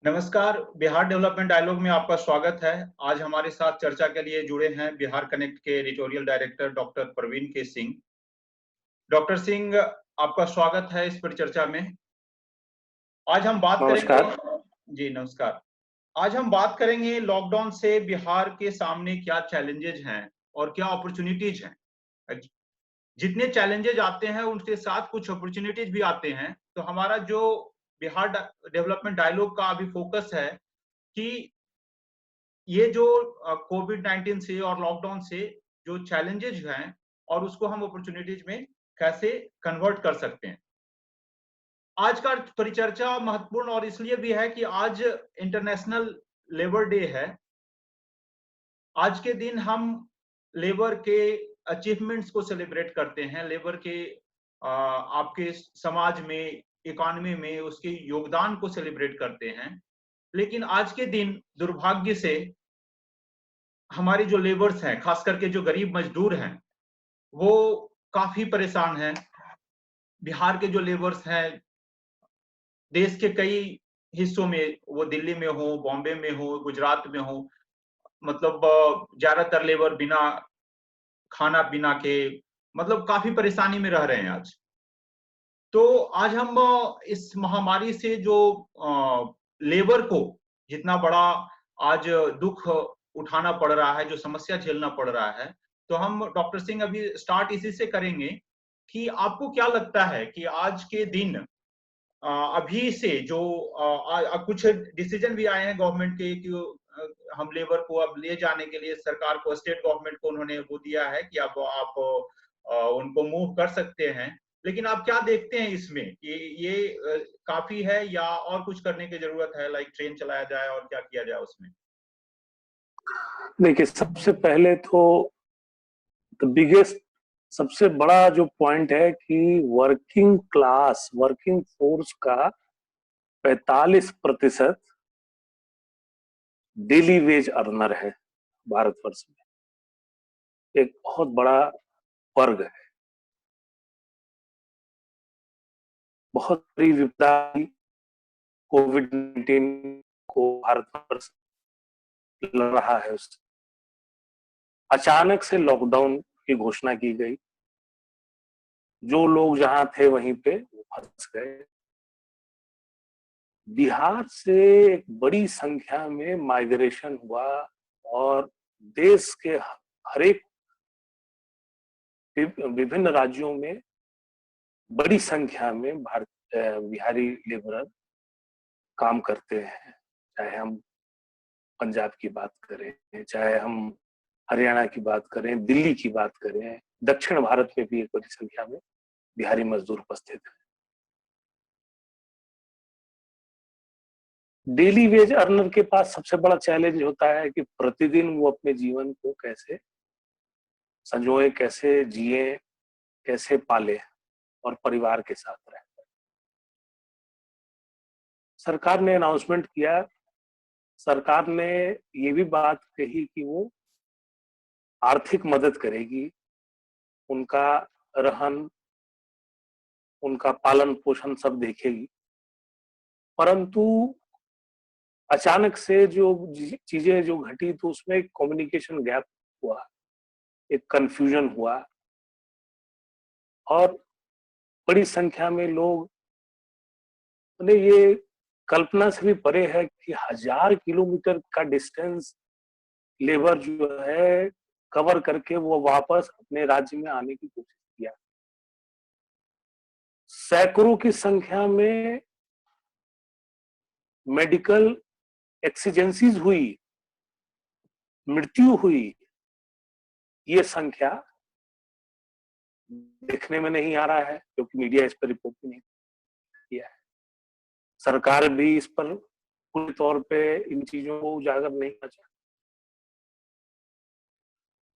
नमस्कार, Bihar development dialogue में आपका स्वागत है। आज हमारे साथ चर्चा के लिए जुड़े हैं बिहार कनेक्ट के एडिटोरियल डायरेक्टर डॉक्टर प्रवीण के सिंह। डॉक्टर सिंह, आपका स्वागत है इस परिचर्चा में। आज हम बात नमस्कार। करेंगे जी नमस्कार। आज हम बात करेंगे लॉकडाउन से बिहार के सामने क्या चैलेंजेज हैं और क्या अपॉर्चुनिटीज हैं। जितने चैलेंजेज आते हैं उनके साथ कुछ अपॉर्चुनिटीज भी आते हैं। तो हमारा जो बिहार डेवलपमेंट डायलॉग का अभी फोकस है कि ये जो कोविड-19 से और लॉकडाउन से जो चैलेंजेज हैं और उसको हम अपॉर्चुनिटीज में कैसे कन्वर्ट कर सकते हैं। आज का परिचर्चा महत्वपूर्ण और इसलिए भी है कि आज इंटरनेशनल लेबर डे है। आज के दिन हम लेबर के अचीवमेंट्स को सेलिब्रेट करते हैं, लेबर के आपके समाज में, इकोनॉमी में उसके योगदान को सेलिब्रेट करते हैं। लेकिन आज के दिन दुर्भाग्य से हमारी जो लेबर्स हैं, खास करके जो गरीब मजदूर हैं, वो काफ़ी परेशान हैं। बिहार के जो लेबर्स हैं, देश के कई हिस्सों में, वो दिल्ली में हो, बॉम्बे में हो, गुजरात में हो, मतलब ज़्यादातर लेबर बिना खाना-पीना के मतलब काफ़ी परेशानी में रह रहे हैं आज। तो आज हम इस महामारी से जो लेबर को जितना बड़ा आज दुःख उठाना पड़ रहा है, जो समस्या झेलना पड़ रहा है, तो हम डॉक्टर सिंह अभी स्टार्ट इसी से करेंगे कि आपको क्या लगता है कि आज के दिन अभी से जो कुछ डिसीजन भी आए हैं गवर्नमेंट के कि हम लेबर को अब ले जाने के लिए सरकार को, स्टेट गवर्नमेंट को उन्होंने वो दिया है कि अब आप उनको मूव कर सकते हैं। लेकिन आप क्या देखते हैं इसमें कि ये काफ़ी है या और कुछ करने की ज़रूरत है, लाइक ट्रेन चलाया जाए और क्या किया जाए उसमें? देखिए, सबसे पहले तो द बिगेस्ट सबसे बड़ा जो पॉइंट है कि वर्किंग फोर्स का 45% डेली वेज अर्नर है भारतवर्ष में। एक बहुत बड़ा वर्ग है। बहुत बड़ी विपदा कोविड-19 को भारतवर्ष लड़ रहा है। उससे अचानक से लॉकडाउन की घोषणा की गई। जो लोग जहां थे वहीं पे फंस गए। बिहार से एक बड़ी संख्या में माइग्रेशन हुआ और देश के हर एक विभिन्न राज्यों में बड़ी संख्या में बिहारी लेबरर काम करते हैं। चाहे हम पंजाब की बात करें, चाहे हम हरियाणा की बात करें, दिल्ली की बात करें, दक्षिण भारत में भी एक बड़ी संख्या में बिहारी मजदूर उपस्थित हैं। डेली वेज अर्नर के पास सबसे बड़ा चैलेंज होता है कि प्रतिदिन वो अपने जीवन को कैसे संजोए, कैसे जिए, कैसे पाले और परिवार के साथ रहे। सरकार ने अनाउंसमेंट किया। सरकार ने ये भी बात कही कि वो आर्थिक मदद करेगी, उनका रहन, उनका पालन पोषण सब देखेगी। परंतु अचानक से जो चीजें जो घटी तो उसमें एक कम्युनिकेशन गैप हुआ, एक कंफ्यूजन हुआ और बड़ी संख्या में लोग ने ये कल्पना से भी परे है कि 1000 किलोमीटर का डिस्टेंस लेबर जो है कवर करके वो वापस अपने राज्य में आने की कोशिश किया। सैकड़ों की संख्या में मेडिकल एक्सीजेंसीज हुई, मृत्यु हुई। ये संख्या देखने में नहीं आ रहा है क्योंकि मीडिया इस पर रिपोर्ट भी नहीं किया है। सरकार भी इस पर पूरी तौर पे इन चीजों को उजागर नहीं करना चाहती।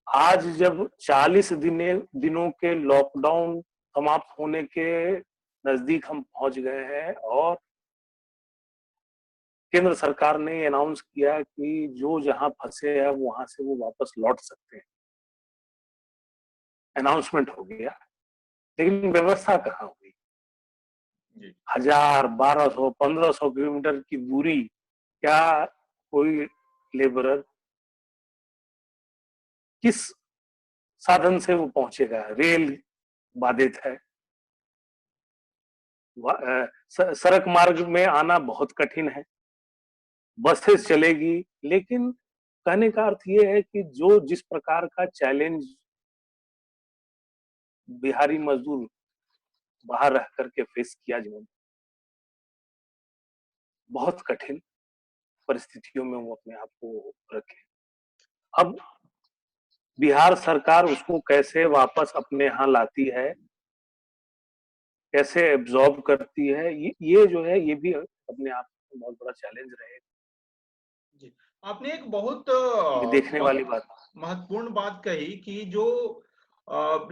आज जब 40 दिनों के लॉकडाउन समाप्त होने के नजदीक हम पहुंच गए हैं और केंद्र सरकार ने अनाउंस किया कि जो जहां फंसे हैं वहां से वो वापस लौट सकते हैं। अनाउंसमेंट हो गया, लेकिन व्यवस्था कहाँ हुई? 1000, 1200, 1500 किलोमीटर की दूरी क्या कोई लेबरर किस साधन से वो पहुंचेगा? रेल बाधित है, सड़क मार्ग में आना बहुत कठिन है, बसेस चलेगी, लेकिन कहने का अर्थ ये है कि जो जिस प्रकार का चैलेंज बिहारी मजदूर बाहर रह करके फेस किया, जीवन बहुत कठिन परिस्थितियों में वो अपने आप को रखे। अब बिहार सरकार उसको कैसे वापस अपने यहाँ लाती है, कैसे एब्जॉर्ब करती है, ये जो है ये भी अपने आप में बहुत बड़ा चैलेंज रहेगा। जी, आपने एक बहुत ये देखने वाली बात। महत्वपूर्ण बात कही कि जो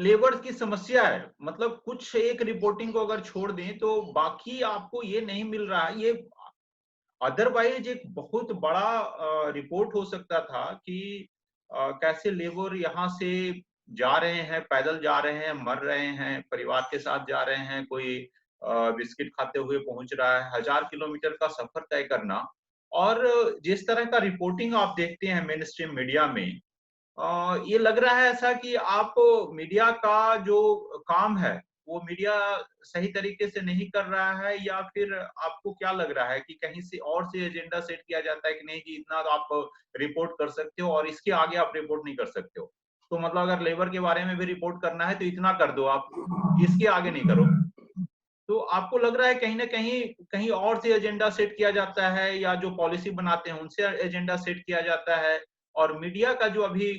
लेबर की समस्या है, मतलब कुछ एक रिपोर्टिंग को अगर छोड़ दें तो बाकी आपको ये नहीं मिल रहा है। ये अदरवाइज एक बहुत बड़ा रिपोर्ट हो सकता था कि कैसे लेबर यहाँ से जा रहे हैं, पैदल जा रहे हैं, मर रहे हैं, परिवार के साथ जा रहे हैं, कोई बिस्किट खाते हुए पहुंच रहा है, 1000 किलोमीटर का सफर तय करना। और जिस तरह का रिपोर्टिंग आप देखते हैं मेन स्ट्रीम मीडिया में, ये लग रहा है ऐसा कि आप मीडिया का जो काम है, वो मीडिया सही तरीके से नहीं कर रहा है, या फिर आपको क्या लग रहा है कि कहीं से और से एजेंडा सेट किया जाता है कि नहीं जी इतना तो आप रिपोर्ट कर सकते हो और इसके आगे आप रिपोर्ट नहीं कर सकते हो। तो मतलब अगर लेबर के बारे में भी रिपोर्ट करना है तो इतना कर दो आप, इसके आगे नहीं करो। तो आपको लग रहा है कहीं न कहीं, कहीं और से एजेंडा सेट किया जाता है, या जो पॉलिसी बनाते हैं उनसे एजेंडा सेट किया जाता है, और मीडिया का जो अभी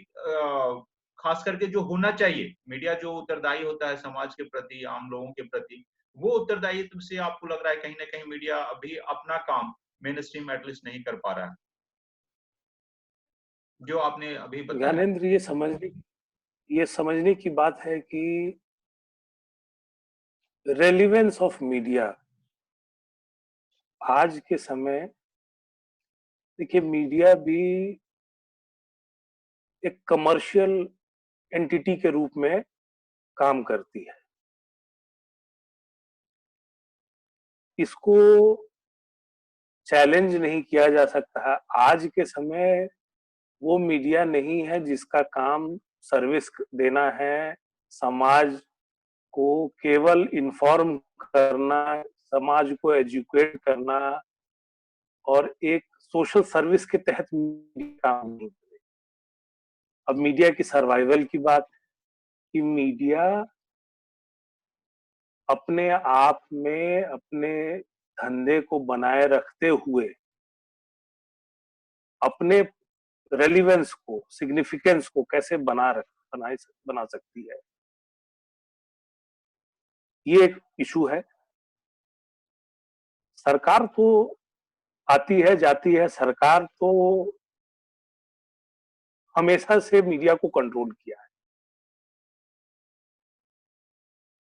खास करके जो होना चाहिए, मीडिया जो उत्तरदायी होता है समाज के प्रति, आम लोगों के प्रति, वो उत्तरदायित्व से आपको लग रहा है कहीं न कहीं मीडिया अभी अपना काम मेन स्ट्रीम एटलीस्ट नहीं कर पा रहा है, जो आपने अभी बताया। ज्ञानेंद्र, ये समझने की बात है कि रेलिवेंस ऑफ मीडिया आज के समय, देखिए मीडिया भी एक कमर्शियल एंटिटी के रूप में काम करती है। इसको चैलेंज नहीं किया जा सकता। आज के समय वो मीडिया नहीं है जिसका काम सर्विस देना है, समाज को केवल इन्फॉर्म करना, समाज को एजुकेट करना, और एक सोशल सर्विस के तहत काम नहीं करे। अब मीडिया की सर्वाइवल की बात, कि मीडिया अपने आप में अपने धंधे को बनाए रखते हुए अपने रेलिवेंस को, सिग्निफिकेंस को कैसे बना सकती है, ये एक इशू है। सरकार तो आती है जाती है, सरकार तो हमेशा से मीडिया को कंट्रोल किया है।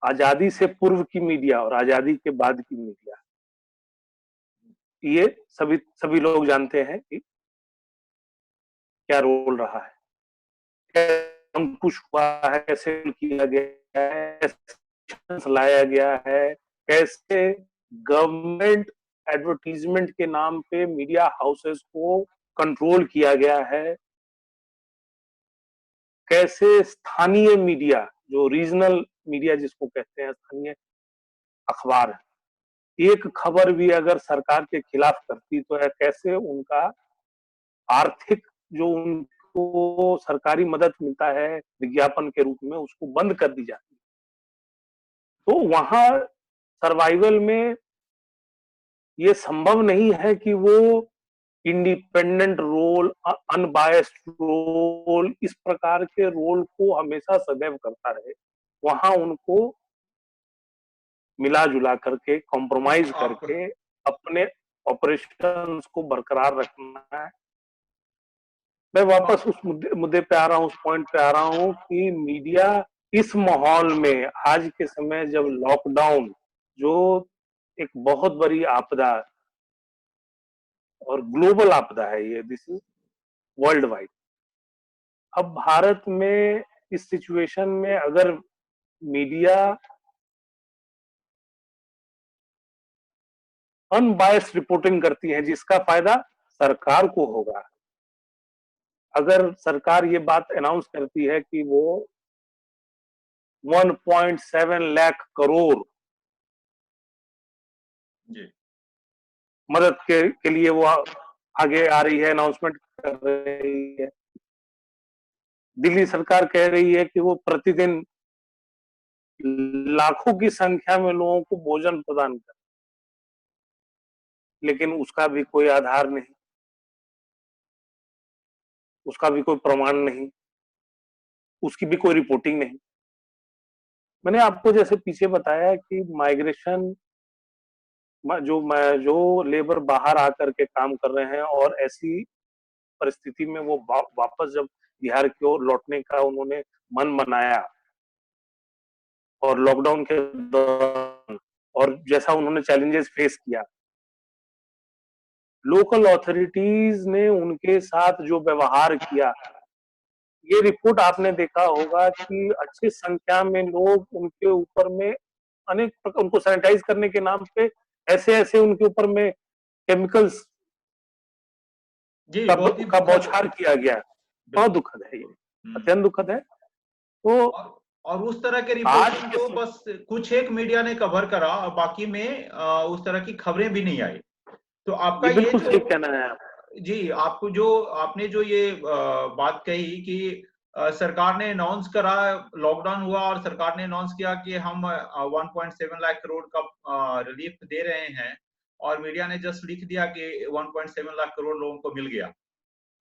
आजादी से पूर्व की मीडिया और आजादी के बाद की मीडिया, ये सभी सभी लोग जानते हैं कि क्या रोल रहा है, कैसे अंकुश हुआ है, कैसे किया गया है, कैसे लाया गया है, कैसे गवर्नमेंट एडवर्टीजमेंट के नाम पे मीडिया हाउसेस को कंट्रोल किया गया है, कैसे स्थानीय मीडिया, जो रीजनल मीडिया जिसको कहते हैं, स्थानीय अखबार, एक खबर भी अगर सरकार के खिलाफ करती तो है कैसे उनका आर्थिक जो उनको सरकारी मदद मिलता है विज्ञापन के रूप में, उसको बंद कर दी जाती है। तो वहां सर्वाइवल में ये संभव नहीं है कि वो इंडिपेंडेंट रोल, अनबायस्ड रोल, इस प्रकार के रोल को हमेशा सदैव करता रहे। वहां उनको मिला जुला करके, कॉम्प्रोमाइज करके अपने ऑपरेशंस को बरकरार रखना है। मैं वापस उस मुद्दे पे आ रहा हूँ, उस पॉइंट पे आ रहा हूँ कि मीडिया इस माहौल में, आज के समय जब लॉकडाउन जो एक बहुत बड़ी आपदा और ग्लोबल आपदा है, ये दिस इज वर्ल्ड वाइड। अब भारत में इस सिचुएशन में अगर मीडिया अनबायस्ड रिपोर्टिंग करती है, जिसका फायदा सरकार को होगा। अगर सरकार ये बात अनाउंस करती है कि वो 1.7 लाख करोड़ जी मदद के लिए वो आगे आ रही है, अनाउंसमेंट कर रही है। दिल्ली सरकार कह रही है कि वो प्रतिदिन लाखों की संख्या में लोगों को भोजन प्रदान कर, लेकिन उसका भी कोई आधार नहीं, उसका भी कोई प्रमाण नहीं, उसकी भी कोई रिपोर्टिंग नहीं। मैंने आपको जैसे पीछे बताया कि माइग्रेशन जो लेबर बाहर आकर के काम कर रहे हैं और ऐसी परिस्थिति में वो वापस जब बिहार की ओर लौटने का उन्होंने मन बनाया और लॉकडाउन के दौरान और जैसा उन्होंने चैलेंजेस फेस किया, लोकल अथॉरिटीज ने उनके साथ जो व्यवहार किया, ये रिपोर्ट आपने देखा होगा कि अच्छी संख्या में लोग उनके ऊपर में उनको सैनिटाइज करने के नाम पे ऐसे ऐसे उनके ऊपर में केमिकल्स जी, बहुत ही का दुखद। बौछार किया गया। बहुत दुखद है, ये अत्यंत दुखद है। तो और उस तरह के आज रिपोर्टिंग को बस कुछ एक मीडिया ने कवर करा और बाकी में उस तरह की खबरें भी नहीं आई। तो आपका ये ये बिल्कुल जो, सही कहना है आप। जी आपको जो आपने जो ये बात कही कि सरकार ने अनाउंस करा, लॉकडाउन हुआ और सरकार ने अनाउंस किया कि हम 1.7 लाख करोड़ का रिलीफ दे रहे हैं, और मीडिया ने जस्ट लिख दिया कि 1.7 लाख करोड़ लोगों को मिल गया।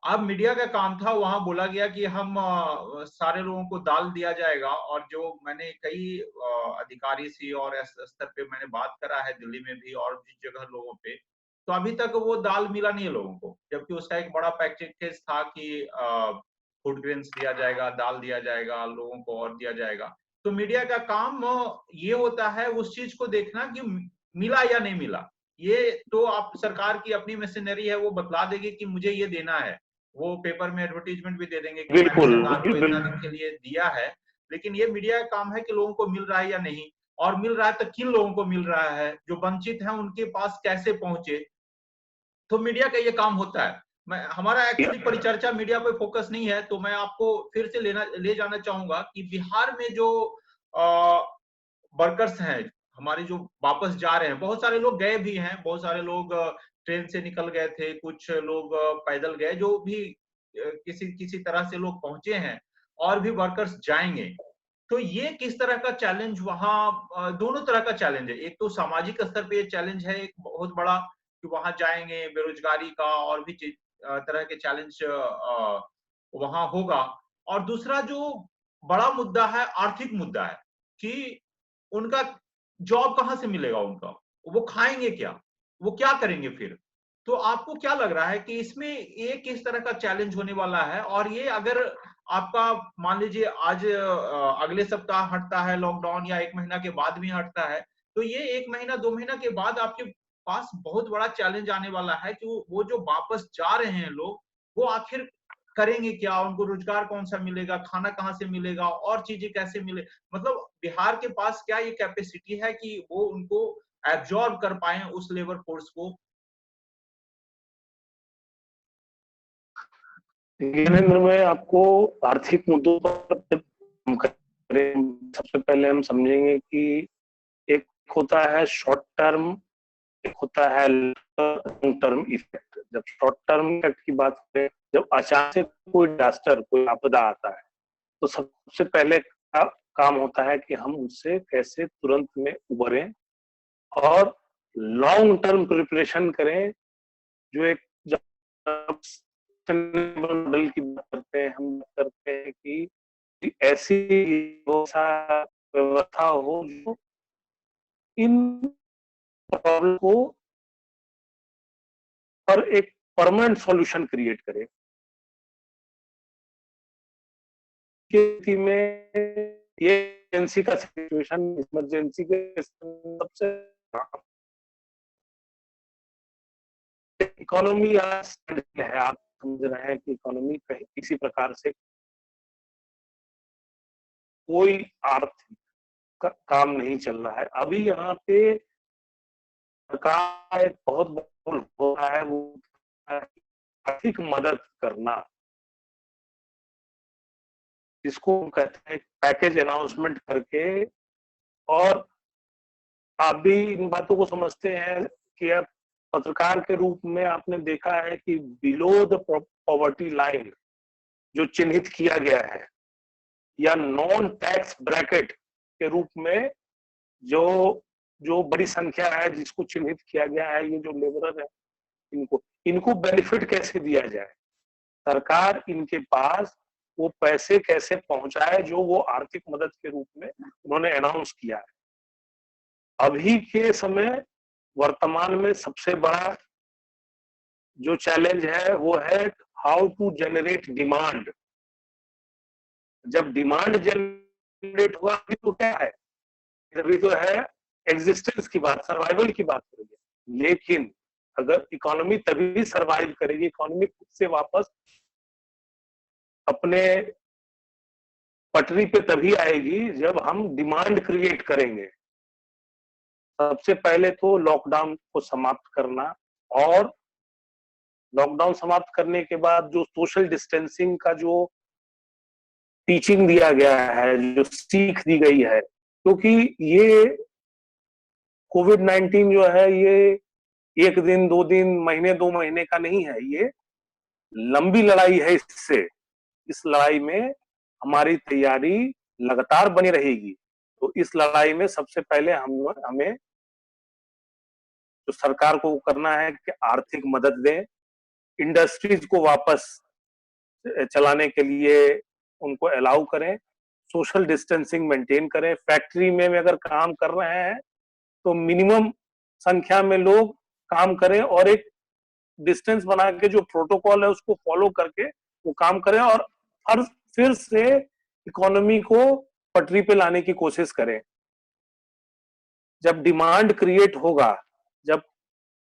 अब मीडिया का काम था, वहां बोला गया कि हम सारे लोगों को दाल दिया जाएगा, और जो मैंने कई अधिकारी से और स्तर पे मैंने बात करा है दिल्ली में भी और भी जगह लोगों पे, तो अभी तक वो दाल मिला नहीं है लोगों को, जबकि उसका एक बड़ा पैकेज था कि फूड ग्रेन्स दिया जाएगा, दाल दिया जाएगा, लोगों को और दिया जाएगा। तो मीडिया का काम ये होता है उस चीज को देखना कि मिला या नहीं मिला। ये तो आप सरकार की अपनी मशीनरी है, वो बतला देगी कि मुझे ये देना है, वो पेपर में एडवर्टीजमेंट भी दे देंगे कि मैंने बिल्कुल सरकार को इतना दिन बिल्कुल। के लिए दिया है। लेकिन ये मीडिया का काम है कि लोगों को मिल रहा है या नहीं, और मिल रहा है तो किन लोगों को मिल रहा है, जो वंचित हैं उनके पास कैसे पहुंचे। तो मीडिया का ये काम होता है। मैं हमारा एक्चुअली परिचर्चा मीडिया पे फोकस नहीं है, तो मैं आपको फिर से ले जाना चाहूंगा कि बिहार में जो वर्कर्स हैं हमारे, जो वापस जा रहे हैं, बहुत सारे लोग गए भी हैं, बहुत सारे लोग ट्रेन से निकल गए थे, कुछ लोग पैदल गए, जो भी किसी किसी तरह से लोग पहुंचे हैं, और भी वर्कर्स जाएंगे। तो ये किस तरह का चैलेंज वहां, दोनों तरह का चैलेंज है। एक तो सामाजिक स्तर पे ये चैलेंज है एक बहुत बड़ा कि वहां जाएंगे, बेरोजगारी का और भी तरह के चैलेंज वहां होगा। और दूसरा जो बड़ा मुद्दा है, आर्थिक मुद्दा है कि उनका जॉब कहाँ से मिलेगा उनका, वो खाएंगे क्या, वो क्या करेंगे फिर। तो आपको क्या लग रहा है कि इसमें ये किस तरह का चैलेंज होने वाला है, और ये अगर आपका मान लीजिए आज अगले सप्ताह हटता है लॉकडाउन, या 1 महीना के बाद भी हटता है, तो ये 1 महीना 2 महीना के बाद आपके पास बहुत बड़ा चैलेंज आने वाला है कि वो जो वापस जा रहे हैं लोग, वो आखिर करेंगे क्या, उनको रोजगार कौन सा मिलेगा, खाना कहाँ से मिलेगा, और चीजें कैसे मिले। मतलब बिहार के पास क्या ये कैपेसिटी है कि वो उनको एब्जॉर्ब कर पाए उस लेबर फोर्स को। ज्ञानेंद्र, मैं आपको आर्थिक मुद्दों पर हम करें, सबसे पहले हम समझेंगे कि एक होता है शॉर्ट टर्म, एक होता है लॉन्ग टर्म इफेक्ट। जब शॉर्ट टर्म इफेक्ट की बात करें, जब अचानक से कोई डिजास्टर, कोई आपदा आता है, तो सबसे पहले काम होता है कि हम उससे कैसे तुरंत में उबरें और लॉन्ग टर्म प्रिपरेशन करें। जो एक मॉडल की बात करते हैं, हम करते हैं कि ऐसी व्यवस्था हो जो इन प्रॉब्लम को पर एक परमानेंट सॉल्यूशन क्रिएट करे। स्थिति में ये इमरजेंसी का सिचुएशन, इमरजेंसी के सबसे इकोनॉमी आज है, आप समझ रहे हैं कि इकोनॉमी कहीं किसी प्रकार से कोई आर्थिक काम नहीं चल रहा है। अभी यहाँ पे सरकार एक बहुत बड़ा रोल हो रहा है, वो आर्थिक मदद करना, इसको कहते हैं पैकेज अनाउंसमेंट करके। और आप भी इन बातों को समझते हैं कि अब पत्रकार के रूप में आपने देखा है कि बिलो द पॉवर्टी लाइन जो चिन्हित किया गया है, या नॉन टैक्स ब्रैकेट के रूप में जो जो बड़ी संख्या है जिसको चिन्हित किया गया है, ये जो लेबरर है, इनको इनको बेनिफिट कैसे दिया जाए, सरकार इनके पास वो पैसे कैसे पहुंचाए जो वो आर्थिक मदद के रूप में उन्होंने अनाउंस किया है। अभी के समय वर्तमान में सबसे बड़ा जो चैलेंज है वो है हाउ टू जनरेट डिमांड। जब डिमांड जनरेट हुआ अभी तो क्या है, अभी तो है एग्जिस्टेंस की बात, सर्वाइवल की बात करेंगे। लेकिन अगर इकोनॉमी तभी सर्वाइव करेगी, इकोनॉमी खुद से वापस अपने पटरी पे तभी आएगी जब हम डिमांड क्रिएट करेंगे। सबसे पहले तो लॉकडाउन को समाप्त करना, और लॉकडाउन समाप्त करने के बाद जो सोशल डिस्टेंसिंग का जो टीचिंग दिया गया है, जो सीख दी गई है, क्योंकि ये कोविड-19 जो है ये एक दिन, 2 दिन, महीने, 2 महीने का नहीं है, ये लंबी लड़ाई है। इससे इस लड़ाई में हमारी तैयारी लगातार बनी रहेगी। तो इस लड़ाई में सबसे पहले हमें जो सरकार को करना है कि आर्थिक मदद दें, इंडस्ट्रीज को वापस चलाने के लिए उनको अलाउ करें, सोशल डिस्टेंसिंग मेंटेन करें, फैक्ट्री में अगर काम कर रहे हैं तो मिनिमम संख्या में लोग काम करें और एक डिस्टेंस बना के जो प्रोटोकॉल है उसको फॉलो करके वो काम करें, और हर फिर से इकोनॉमी को पटरी पे लाने की कोशिश करें। जब डिमांड क्रिएट होगा, जब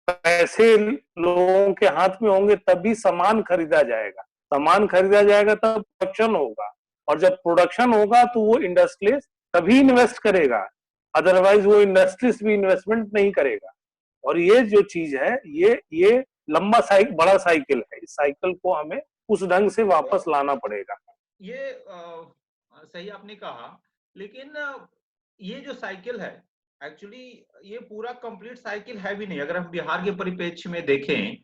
पैसे लोगों के हाथ में होंगे तभी सामान खरीदा जाएगा, सामान खरीदा जाएगा तब प्रोडक्शन होगा, और जब प्रोडक्शन होगा तो वो इंडस्ट्रियलिस्ट तभी इन्वेस्ट करेगा, अदरवाइज वो इंडस्ट्रीज भी इन्वेस्टमेंट नहीं करेगा। और ये जो चीज है ये लंबा बड़ा साइकिल है, इस साइकिल को हमें उस ढंग से वापस लाना पड़ेगा। ये सही आपने कहा, लेकिन ये जो साइकिल है एक्चुअली ये पूरा कंप्लीट साइकिल है भी नहीं। अगर हम बिहार के परिप्रेक्ष्य में देखें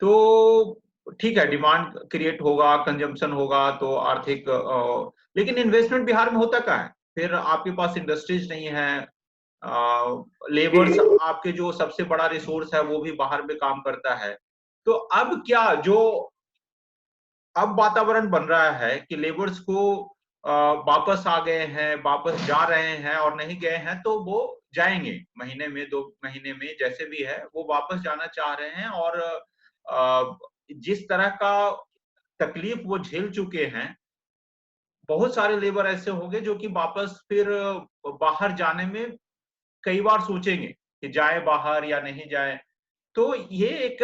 तो ठीक है, डिमांड क्रिएट होगा, कंजम्पशन होगा तो आर्थिक लेकिन इन्वेस्टमेंट बिहार में होता क्या है? फिर आपके पास इंडस्ट्रीज नहीं है, लेबर्स आपके जो सबसे बड़ा रिसोर्स है वो भी बाहर में काम करता है। तो अब क्या जो अब वातावरण बन रहा है कि लेबर्स को वापस आ गए हैं, वापस जा रहे हैं, और नहीं गए हैं तो वो जाएंगे महीने में, 2 महीने में, जैसे भी है वो वापस जाना चाह रहे हैं। और जिस तरह का तकलीफ वो झेल चुके हैं, बहुत सारे लेबर ऐसे होंगे जो कि वापस फिर बाहर जाने में कई बार सोचेंगे कि जाए बाहर या नहीं जाए। तो ये एक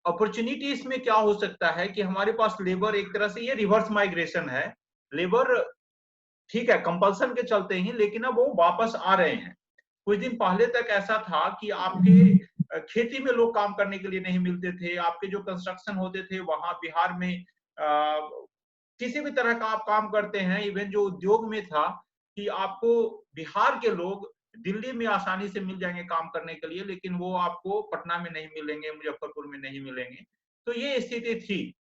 अपॉर्चुनिटी इसमें क्या हो सकता है कि हमारे पास लेबर, एक तरह से ये रिवर्स माइग्रेशन है। लेबर ठीक है कंपल्सन के चलते ही, लेकिन अब वो वापस आ रहे हैं। कुछ दिन पहले तक ऐसा था कि आपके खेती में लोग काम करने के लिए नहीं मिलते थे, आपके जो कंस्ट्रक्शन होते थे वहां बिहार में किसी भी तरह का आप काम करते हैं, इवन जो उद्योग में था कि आपको बिहार के लोग दिल्ली में आसानी से मिल जाएंगे काम करने के लिए, लेकिन वो आपको पटना में नहीं मिलेंगे, मुजफ्फरपुर में नहीं मिलेंगे। तो ये स्थिति थी।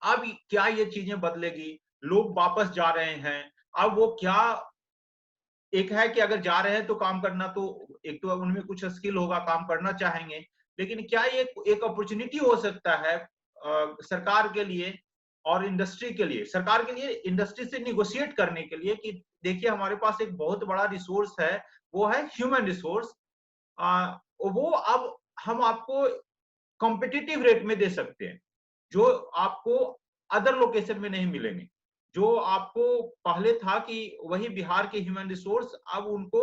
अब क्या ये चीजें बदलेगी? लोग वापस जा रहे हैं। अब वो क्या, एक है कि अगर जा रहे हैं तो काम करना, तो एक तो उनमें कुछ स्किल होगा, काम करना चाहेंगे, लेकिन क्या ये एक अपॉर्चुनिटी हो सकता है सरकार के लिए और इंडस्ट्री के लिए? सरकार के लिए इंडस्ट्री से निगोशिएट करने के लिए कि देखिए हमारे पास एक बहुत बड़ा रिसोर्स है, वो है ह्यूमन रिसोर्स। वो अब हम आपको कॉम्पिटिटिव रेट में दे सकते हैं, जो आपको अदर लोकेशन में नहीं मिलेंगे। जो आपको पहले था कि वही बिहार के ह्यूमन रिसोर्स अब उनको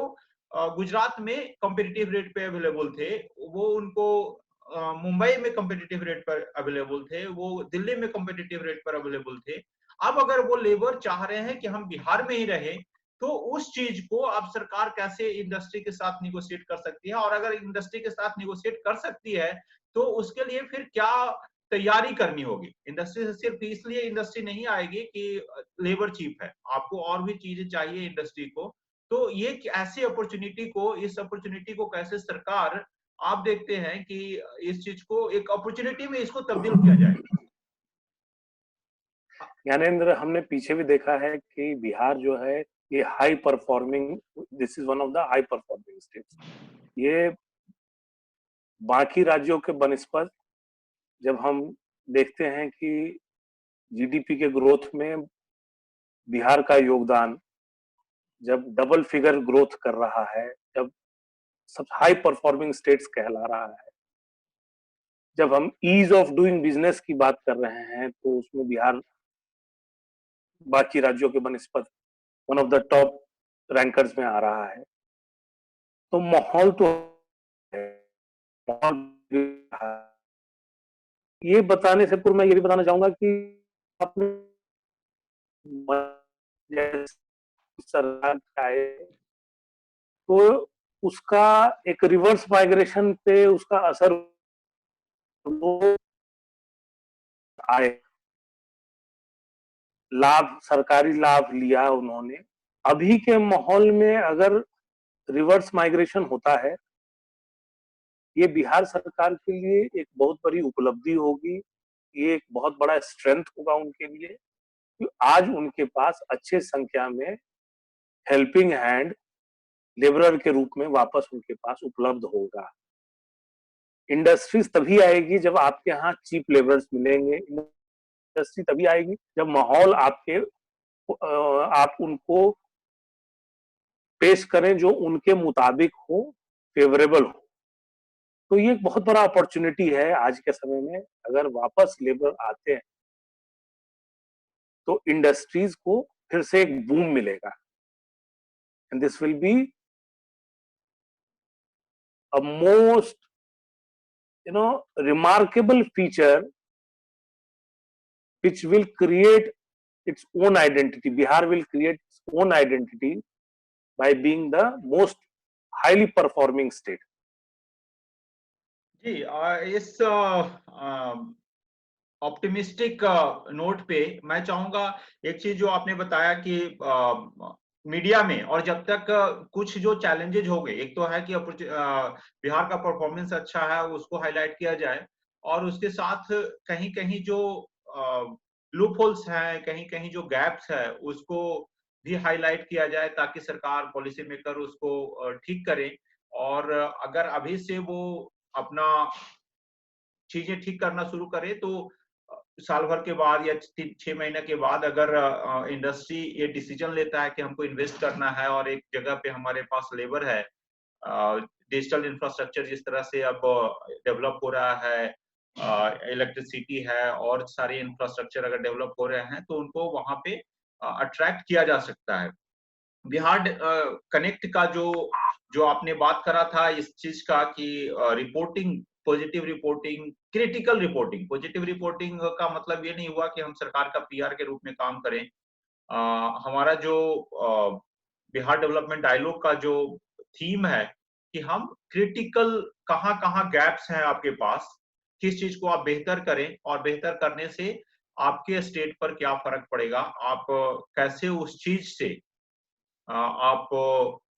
गुजरात में कॉम्पिटिटिव रेट पे अवेलेबल थे, वो उनको मुंबई में कॉम्पिटिटिव रेट पर अवेलेबल थे, वो दिल्ली में कॉम्पिटिटिव रेट पर अवेलेबल थे। अब अगर वो लेबर चाह रहे हैं कि हम बिहार में ही रहे, तो उस चीज को अब सरकार कैसे इंडस्ट्री के साथ निगोशिएट कर सकती है? और अगर इंडस्ट्री के साथ निगोशिएट कर सकती है तो उसके लिए फिर क्या तैयारी करनी होगी। इंडस्ट्री से सिर्फ इसलिए इंडस्ट्री नहीं आएगी कि लेबर चीप है, आपको और भी चीजें चाहिए इंडस्ट्री को। तो ये ऐसी अपॉर्चुनिटी को, इस अपॉर्चुनिटी को कैसे सरकार, आप देखते हैं कि इस चीज को एक अपॉर्चुनिटी में इसको तब्दील किया जाए। ज्ञानेंद्र, हमने पीछे भी देखा है कि बिहार जो है ये high performing, this is one of the high performing states. ये बाकी राज्यों के बनिस्पत जब हम देखते हैं कि जीडीपी के ग्रोथ में बिहार का योगदान जब डबल फिगर ग्रोथ कर रहा है, जब सब हाई परफॉर्मिंग स्टेट्स कहला रहा है, जब हम ईज ऑफ डूइंग बिजनेस की बात कर रहे हैं, तो उसमें बिहार बाकी राज्यों के बनिस्पत one of the top rankers में आ रहा है। तो माहौल तो है, माहौल ये बताने से पूर्व मैं ये भी बताना चाहूंगा कि अपने सरकार आए तो उसका एक रिवर्स माइग्रेशन पे उसका असर वो आए, लाभ, सरकारी लाभ लिया उन्होंने। अभी के माहौल में अगर रिवर्स माइग्रेशन होता है, ये बिहार सरकार के लिए एक बहुत बड़ी उपलब्धि होगी, ये एक बहुत बड़ा स्ट्रेंथ होगा उनके लिए कि आज उनके पास अच्छे संख्या में हेल्पिंग हैंड लेबरर के रूप में वापस उनके पास उपलब्ध होगा। इंडस्ट्रीज तभी आएगी जब आपके यहाँ चीप लेबरर्स मिलेंगे, इंडस्ट्री तभी आएगी जब माहौल आपके आप उनको पेश करें जो उनके मुताबिक हो, फेवरेबल हो। तो ये एक बहुत बड़ा अपॉर्चुनिटी है आज के समय में। अगर वापस लेबर आते हैं तो इंडस्ट्रीज को फिर से एक बूम मिलेगा, and this will be a most remarkable feature which will create its own identity. Bihar will create its own identity by being the most highly performing state. जी, इस ऑप्टिमिस्टिक नोट पे मैं चाहूंगा एक चीज जो आपने बताया कि मीडिया में, और जब तक कुछ जो चैलेंजेज हो गए, एक तो है कि बिहार का परफॉर्मेंस अच्छा है उसको हाईलाइट किया जाए, और उसके साथ कहीं कहीं जो लूप होल्स हैं, कहीं कहीं जो गैप्स है उसको भी हाईलाइट किया जाए, ताकि सरकार, पॉलिसी मेकर उसको ठीक करें। और अगर अभी से वो अपना चीजें ठीक करना शुरू करे तो साल भर के बाद या 6 महीने के बाद अगर इंडस्ट्री ये डिसीजन लेता है कि हमको इन्वेस्ट करना है और एक जगह पे हमारे पास लेबर है, डिजिटल इंफ्रास्ट्रक्चर जिस तरह से अब डेवलप हो रहा है, इलेक्ट्रिसिटी है और सारे इंफ्रास्ट्रक्चर अगर डेवलप हो रहे हैं, तो उनको वहां पे अट्रैक्ट किया जा सकता है। बिहार कनेक्ट का जो जो आपने बात करा था इस चीज का कि reporting, positive reporting, critical reporting. Positive reporting का मतलब ये नहीं हुआ कि हम सरकार का पीआर के रूप में काम करें। हमारा जो बिहार डेवलपमेंट डायलॉग का जो थीम है कि हम क्रिटिकल, कहाँ कहाँ गैप्स हैं आपके पास, किस चीज को आप बेहतर करें, और बेहतर करने से आपके स्टेट पर क्या फर्क पड़ेगा, आप कैसे उस चीज से आप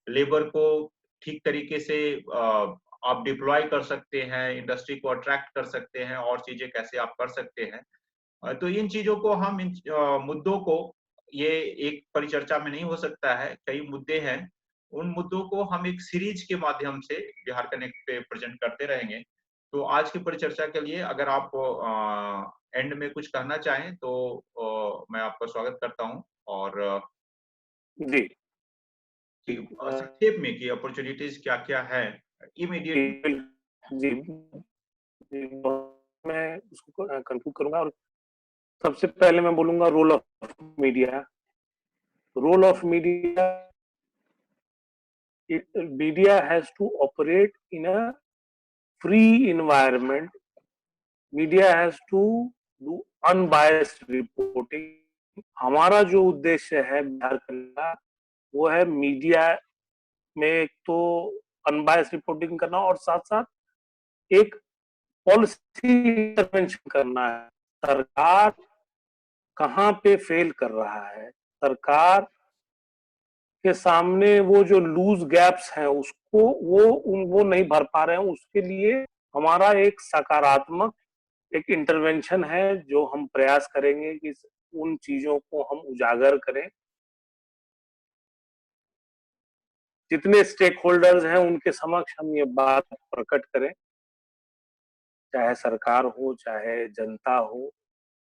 लेबर को ठीक तरीके से आप डिप्लॉय कर सकते हैं, इंडस्ट्री को अट्रैक्ट कर सकते हैं, और चीजें कैसे आप कर सकते हैं। तो इन चीजों को हम, इन मुद्दों को, ये एक परिचर्चा में नहीं हो सकता है, कई मुद्दे हैं, उन मुद्दों को हम एक सीरीज के माध्यम से बिहार कनेक्ट पे प्रेजेंट करते रहेंगे। तो आज की परिचर्चा के लिए अगर आप एंड में कुछ कहना चाहें तो मैं आपका स्वागत करता हूं, और जी कि संक्षेप में कि अपॉर्चुनिटीज क्या क्या है इमीडिएट। जी, मैं उसको कंक्लूड करूंगा, और सबसे पहले मैं बोलूंगा role of media. Role of media, media has to operate in a free environment. Media has to do unbiased reporting. हमारा जो उद्देश्य है बिहार का, वो है मीडिया में एक तो अनबायस्ड रिपोर्टिंग करना, और साथ साथ एक पॉलिसी इंटरवेंशन करना है। सरकार कहाँ पे फेल कर रहा है, सरकार के सामने वो जो लूज गैप्स हैं उसको वो नहीं भर पा रहे हैं, उसके लिए हमारा एक सकारात्मक एक इंटरवेंशन है जो हम प्रयास करेंगे कि उन चीजों को हम उजागर करें। जितने स्टेक होल्डर्स हैं उनके समक्ष हम ये बात प्रकट करें, चाहे सरकार हो, चाहे जनता हो,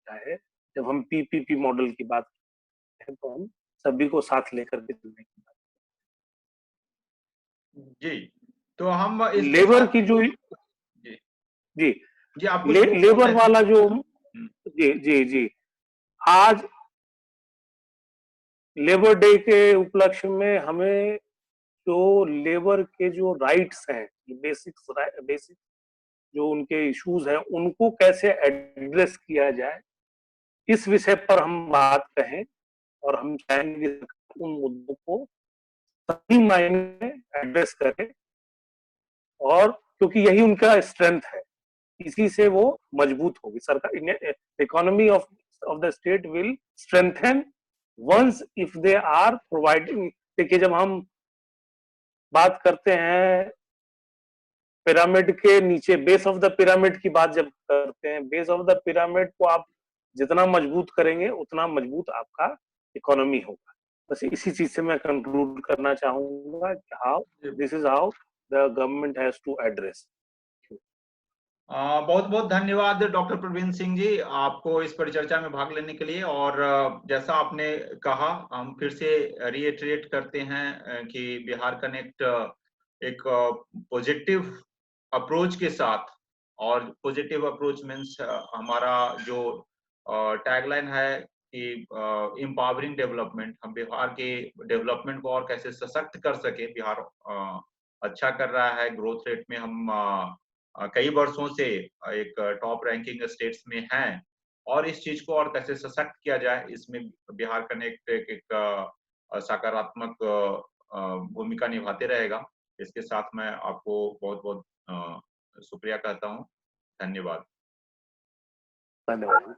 चाहे जब हम पीपीपी मॉडल की बात करते हैं तो हम सभी को साथ लेकर के चलने की बात। जी, तो हम इसके लेबर साथ की जो जी जी जी आप कुछ बोल लेबर रहे थे। वाला जो जी जी जी आज लेबर डे के उपलक्ष्य में हमें जो लेबर के जो राइट्स हैं, बेसिक जो उनके इश्यूज हैं उनको कैसे एड्रेस किया जाए, इस विषय पर हम बात कहें और हम चाहेंगे उन मुद्दों को सही मायने में एड्रेस करें, और क्योंकि यही उनका स्ट्रेंथ है, इसी से वो मजबूत होगी। सरकार economy of the state will strengthen once if they are providing. देखिए, जब हम बात करते हैं पिरामिड के नीचे, बेस ऑफ द पिरामिड की बात जब करते हैं, बेस ऑफ द पिरामिड को आप जितना मजबूत करेंगे उतना मजबूत आपका इकोनॉमी होगा। बस इसी चीज से मैं कंक्लूड करना चाहूंगा कि how this is how the government has to address. बहुत बहुत धन्यवाद डॉक्टर प्रवीण सिंह जी, आपको इस परिचर्चा में भाग लेने के लिए। और जैसा आपने कहा, हम फिर से रिएटरेट करते हैं कि बिहार कनेक्ट एक पॉजिटिव अप्रोच के साथ, और पॉजिटिव अप्रोच मीन्स हमारा जो टैगलाइन है कि एम्पावरिंग डेवलपमेंट, हम बिहार के डेवलपमेंट को और कैसे सशक्त कर सके। बिहार अच्छा कर रहा है, ग्रोथ रेट में हम कई वर्षों से एक टॉप रैंकिंग स्टेट्स में हैं, और इस चीज को और कैसे सशक्त किया जाए, इसमें बिहार कनेक्ट एक सकारात्मक भूमिका निभाते रहेगा। इसके साथ मैं आपको बहुत बहुत शुक्रिया कहता हूँ। धन्यवाद। धन्यवाद।